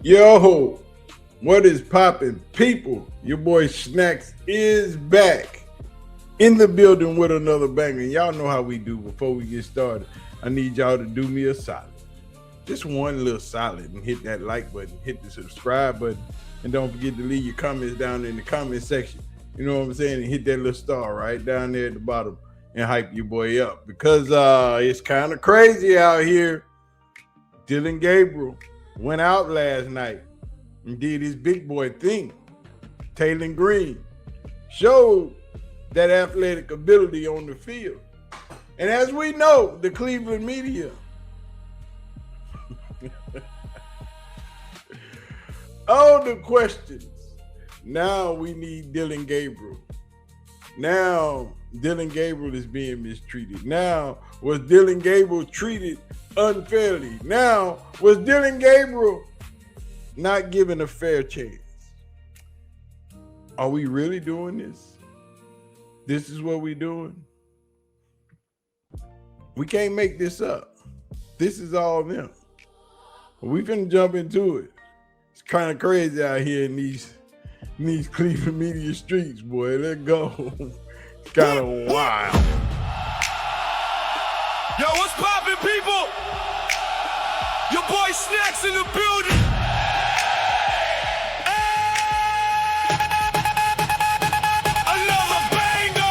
Yo, what is poppin', people? Your boy Snacks is back in the building with another banger. Y'all know how we do. Before we get started, I need y'all to do me a solid. Just one little solid and hit that like button, hit the subscribe button, and don't forget to leave your comments down in the comment section. You know what I'm saying? And hit that little star right down there at the bottom and hype your boy up, because it's kind of crazy out here. Dillon Gabriel went out last night and did his big boy thing. Taylor Green showed that athletic ability on the field. And as we know, the Cleveland media all the questions. Now we need Dillon Gabriel. Now Dillon Gabriel is being mistreated. Now was Dillon Gabriel treated unfairly? Now was Dillon Gabriel not given a fair chance? Are we really doing this? This is what we're doing? We can't make this up. This is all them. We finna jump into it. It's kind of crazy out here in these Cleveland media streets, boy. Let's go. It's kind of wild. Yo, what's poppin', people? Your boy Snacks in the building. Another banger.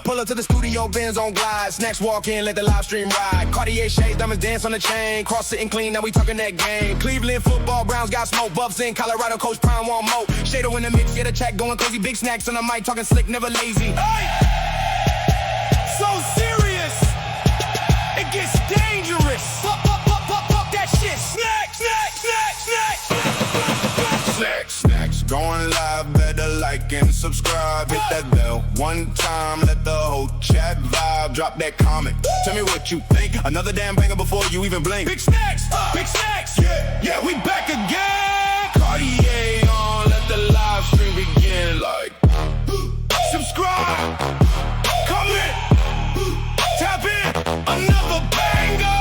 Pull up to the studio, Benz on glide. Snacks walk in, let the live stream ride. Cartier shades, diamonds dance on the chain. Cross sitting clean, now we talking that game. Cleveland football, Browns got smoke. Buffs in Colorado, Coach Prime want more. Shedeur in the mix, get a check going crazy. Bigsnackks on the mic, talking slick, never lazy. Hey! So serious, it gets dangerous. That shit, snacks, going live, better like and subscribe. Hit that bell one time, let the whole chat vibe. Drop that comment, tell me what you think. Another damn banger before you even blink. Bigsnackks, yeah, we back again. Cartier on, let the live stream begin. Like, subscribe, comment, tap in, another banger.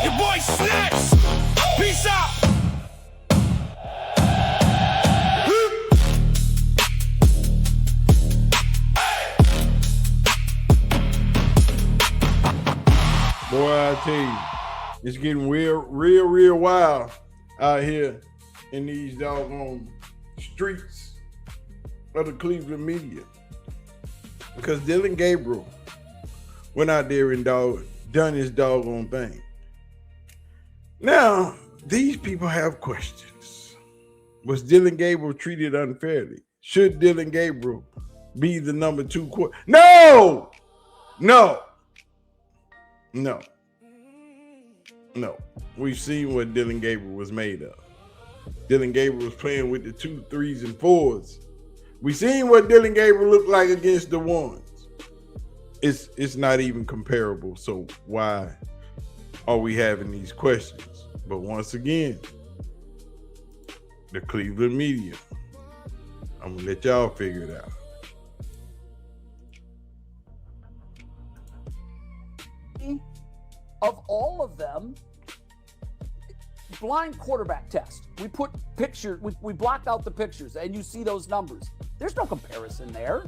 Your boy Snacks, peace out. Boy, I tell you, it's getting real wild out here in these doggone streets of the Cleveland media. Because Dillon Gabriel went out there and done his doggone thing. Now, these people have questions. Was Dillon Gabriel treated unfairly? Should Dillon Gabriel be the number 2 quarterback? No. We've seen what Dillon Gabriel was made of. Dillon Gabriel was playing with the 2, 3s, and 4s. We've seen what Dillon Gabriel looked like against the 1s. It's not even comparable. So why are we having these questions? But once again, the Cleveland media, I'm gonna let y'all figure it out. Of all of them, blind quarterback test. We put pictures, we blocked out the pictures, and you see those numbers. There's no comparison there.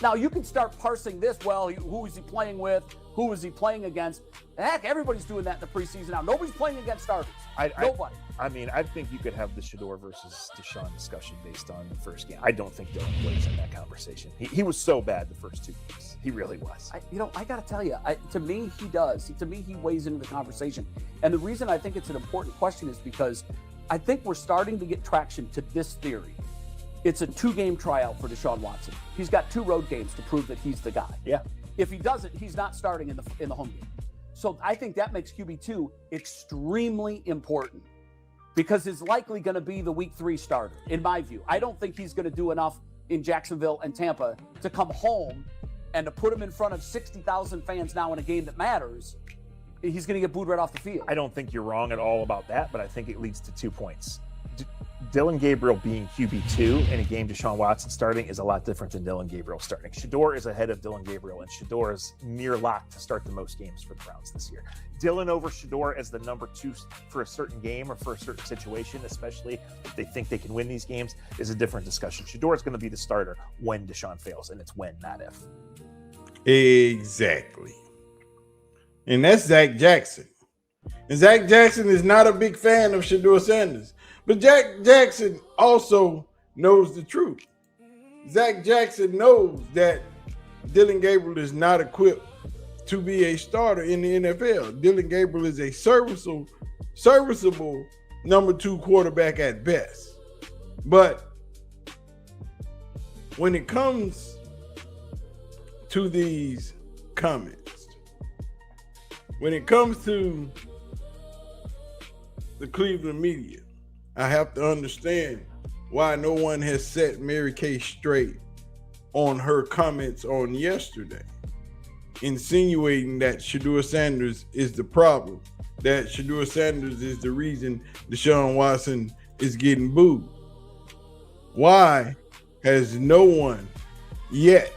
Now, you can start parsing this. Well, who is he playing with? Who is he playing against? And heck, everybody's doing that in the preseason now. Nobody's playing against starters. Nobody. I mean, I think you could have the Shedeur versus Deshaun discussion based on the first game. I don't think Dillon plays in that conversation. He was so bad the first 2 games. He really was. I got to tell you, to me, he does. To me, he weighs into the conversation. And the reason I think it's an important question is because I think we're starting to get traction to this theory. It's a 2-game tryout for Deshaun Watson. He's got 2 road games to prove that he's the guy. Yeah. If he doesn't, he's not starting in the home game. So I think that makes QB2 extremely important, because it's likely going to be the week 3 starter, in my view. I don't think he's going to do enough in Jacksonville and Tampa to come home and to put him in front of 60,000 fans now in a game that matters. He's going to get booed right off the field. I don't think you're wrong at all about that, but I think it leads to 2 points. Dillon Gabriel being QB2 in a game Deshaun Watson starting is a lot different than Dillon Gabriel starting. Shedeur is ahead of Dillon Gabriel, and Shedeur is near lock to start the most games for the Browns this year. Dillon over Shedeur as the number 2 for a certain game or for a certain situation, especially if they think they can win these games, is a different discussion. Shedeur is going to be the starter when Deshaun fails, and it's when, not if. Exactly. And that's Zach Jackson. And Zach Jackson is not a big fan of Shedeur Sanders. But Zach Jackson also knows the truth. Zach Jackson knows that Dillon Gabriel is not equipped to be a starter in the NFL. Dillon Gabriel is a serviceable number 2 quarterback at best. But when it comes to these comments, when it comes to the Cleveland media, I have to understand why no one has set Mary Kay straight on her comments on yesterday, insinuating that Shedeur Sanders is the problem, that Shedeur Sanders is the reason Deshaun Watson is getting booed. Why has no one yet,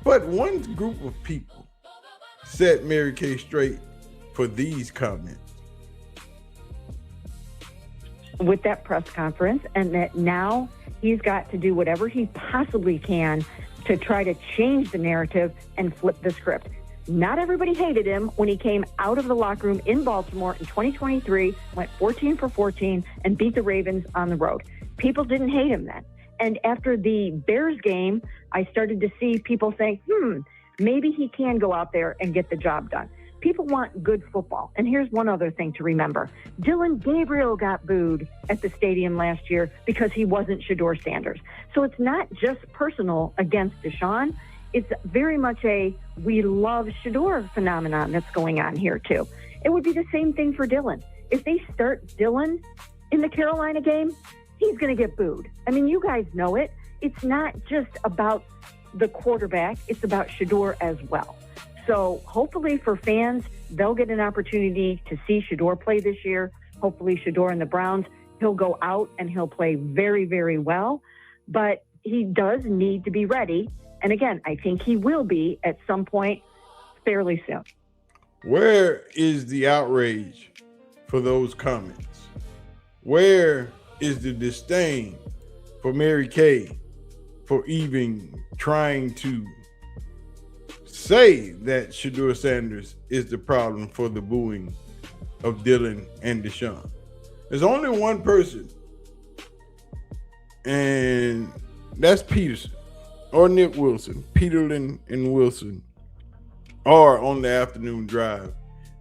but one group of people, set Mary Kay straight for these comments? With that press conference, and that now he's got to do whatever he possibly can to try to change the narrative and flip the script. Not everybody hated him when he came out of the locker room in Baltimore in 2023, went 14 for 14, and beat the Ravens on the road. People didn't hate him then. And after the Bears game, I started to see people think, maybe he can go out there and get the job done. People want good football. And here's one other thing to remember. Dillon Gabriel got booed at the stadium last year because he wasn't Shedeur Sanders. So it's not just personal against Deshaun. It's very much a we love Shedeur phenomenon that's going on here too. It would be the same thing for Dillon. If they start Dillon in the Carolina game, he's going to get booed. I mean, you guys know it. It's not just about the quarterback. It's about Shedeur as well. So hopefully for fans, they'll get an opportunity to see Shedeur play this year. Hopefully Shedeur and the Browns, he'll go out and he'll play very, very well. But he does need to be ready. And again, I think he will be at some point fairly soon. Where is the outrage for those comments? Where is the disdain for Mary Kay for even trying to say that Shedeur Sanders is the problem for the booing of Dillon and Deshaun? There's only one person, and that's Peterson or Nick Wilson. Peterlin and Wilson are on the afternoon drive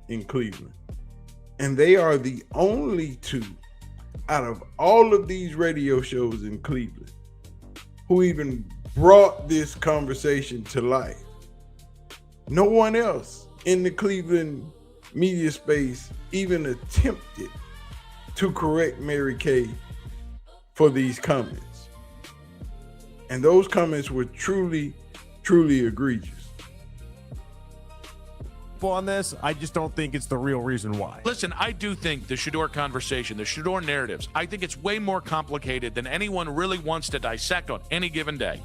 in Cleveland. And they are the only two out of all of these radio shows in Cleveland who even brought this conversation to life. No one else in the Cleveland media space even attempted to correct Mary Kay for these comments. And those comments were truly, truly egregious. On this, I just don't think it's the real reason why. Listen, I do think the Shedeur conversation, the Shedeur narratives, I think it's way more complicated than anyone really wants to dissect on any given day.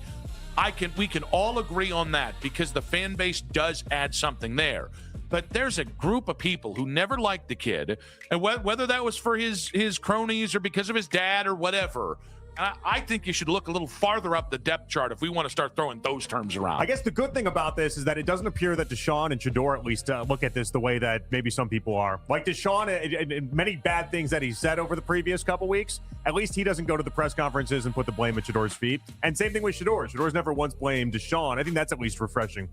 We can all agree on that because the fan base does add something there. But there's a group of people who never liked the kid, and whether that was for his cronies or because of his dad or whatever, I think you should look a little farther up the depth chart if we want to start throwing those terms around. I guess the good thing about this is that it doesn't appear that Deshaun and Shedeur at least look at this the way that maybe some people are. Like Deshaun, and many bad things that he said over the previous couple weeks, at least he doesn't go to the press conferences and put the blame at Shedeur's feet. And same thing with Shedeur. Shedeur's never once blamed Deshaun. I think that's at least refreshing.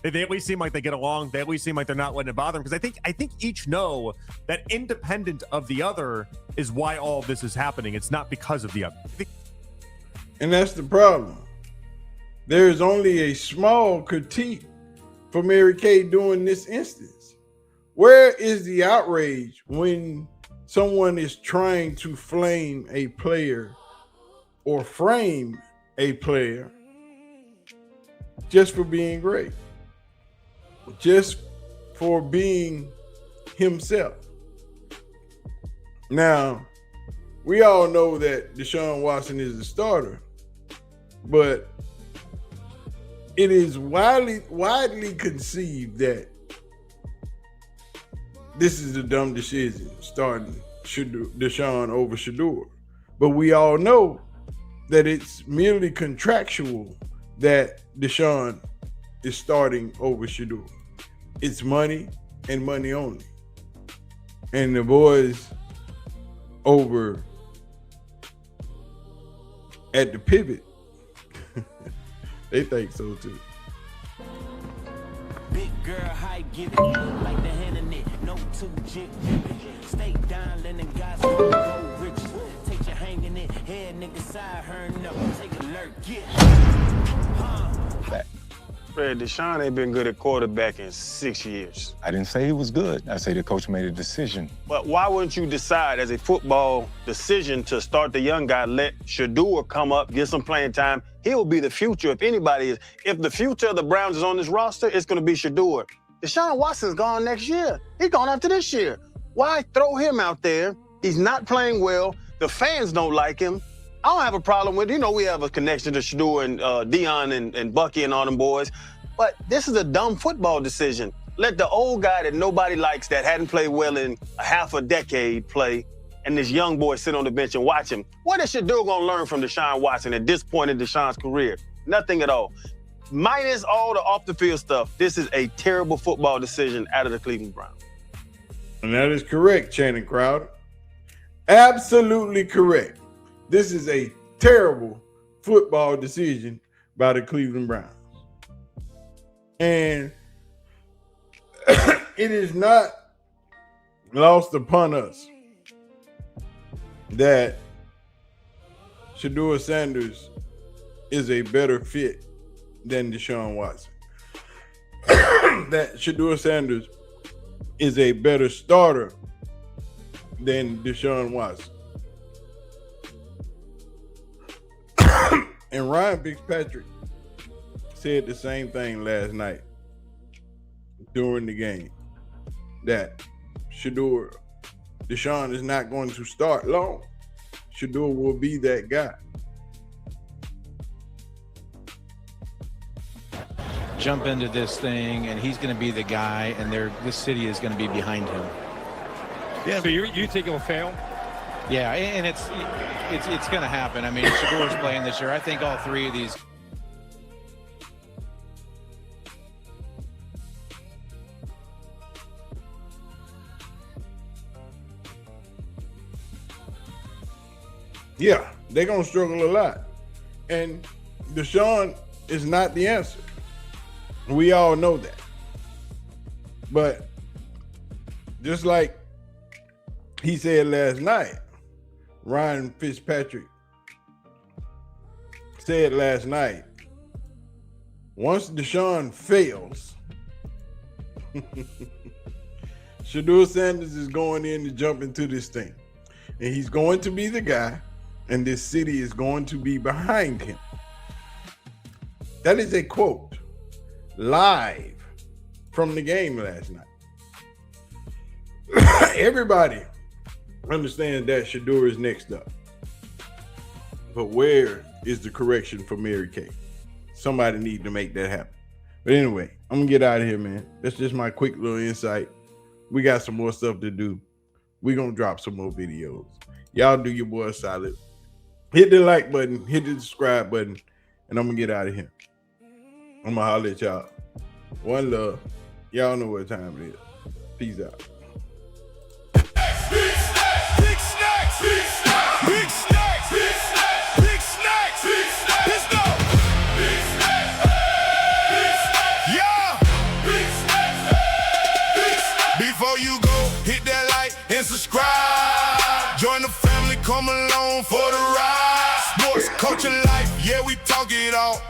They at least seem like they get along. They at least seem like they're not letting it bother them. Because I think each know that independent of the other is why all of this is happening. It's not because of the other. And that's the problem. There is only a small critique for Mary Kay during this instance. Where is the outrage when someone is trying to flame a player or frame a player just for being great, just for being himself? Now, we all know that Deshaun Watson is the starter, but it is widely conceived that this is a dumb decision, starting Deshaun over Shedeur. But we all know that it's merely contractual that Deshaun is starting over Shedeur. It's money and money only. And the boys over at the pivot, they think so too. Big girl, high give it, like the hand in it, no two jig. Stay down, letting guys go rich. Take your hanging it, head nigga side, her no, take a lurk, get. Fred, Deshaun ain't been good at quarterback in 6 years. I didn't say he was good. I say the coach made a decision. But why wouldn't you decide as a football decision to start the young guy, let Shedeur come up, get some playing time? He'll be the future if anybody is. If the future of the Browns is on this roster, it's going to be Shedeur. Deshaun Watson's gone next year. He's gone after this year. Why throw him out there? He's not playing well. The fans don't like him. I don't have a problem with it. You know, we have a connection to Shedeur and Dion and Bucky and all them boys. But this is a dumb football decision. Let the old guy that nobody likes, that hadn't played well in a half a decade, play, and this young boy sit on the bench and watch him. What is Shedeur going to learn from Deshaun Watson at this point in Deshaun's career? Nothing at all. Minus all the off-the-field stuff, this is a terrible football decision out of the Cleveland Browns. And that is correct, Channing Crowder. Absolutely correct. This is a terrible football decision by the Cleveland Browns. And it is not lost upon us that Shedeursanders is a better fit than Deshaun Watson. That Shedeursanders is a better starter than Deshaun Watson. And Ryan Fitzpatrick said the same thing last night during the game, that Deshaun is not going to start long. Shedeur will be that guy. Jump into this thing, and he's going to be the guy, and this city is going to be behind him. Yeah. So you think he'll fail? Yeah, and it's going to happen. I mean, Shedeur's playing this year. I think all three of these. Yeah, they're going to struggle a lot. And Deshaun is not the answer. We all know that. But just like he said last night, Ryan Fitzpatrick said last night, once Deshaun fails, Shedeursanders is going in to jump into this thing. And he's going to be the guy, and this city is going to be behind him. That is a quote live from the game last night. Everybody understands that Shedeur is next up. But where is the correction for Mary Kay? Somebody need to make that happen. But anyway, I'm going to get out of here, man. That's just my quick little insight. We got some more stuff to do. We're going to drop some more videos. Y'all do your boy solid. Hit the like button, hit the subscribe button, and I'm going to get out of here. I'm going to holler at y'all. One love. Y'all know what time it is. Peace out. Bigsnackks, let's go. Yeah. Before you go, hit that like and subscribe. Join the family, come along for the ride. Sports, culture, life, yeah, we talk it all.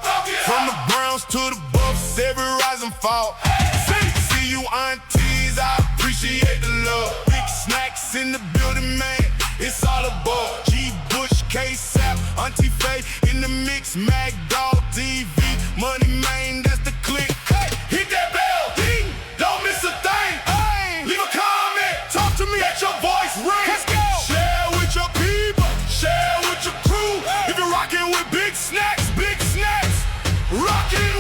From the Browns to the Buffs, every rise and fall. See you aunties, I appreciate the love. Bigsnackks in the building, man, it's all aboard. G. Bush, K-Sap, Auntie Faye in the mix, Mag Dog TV, Money Man, that's the click. Hey, hit that bell, ding, don't miss a thing. Hey, leave a comment, talk to me, let your voice ring. Let's go. Share with your people. Rock it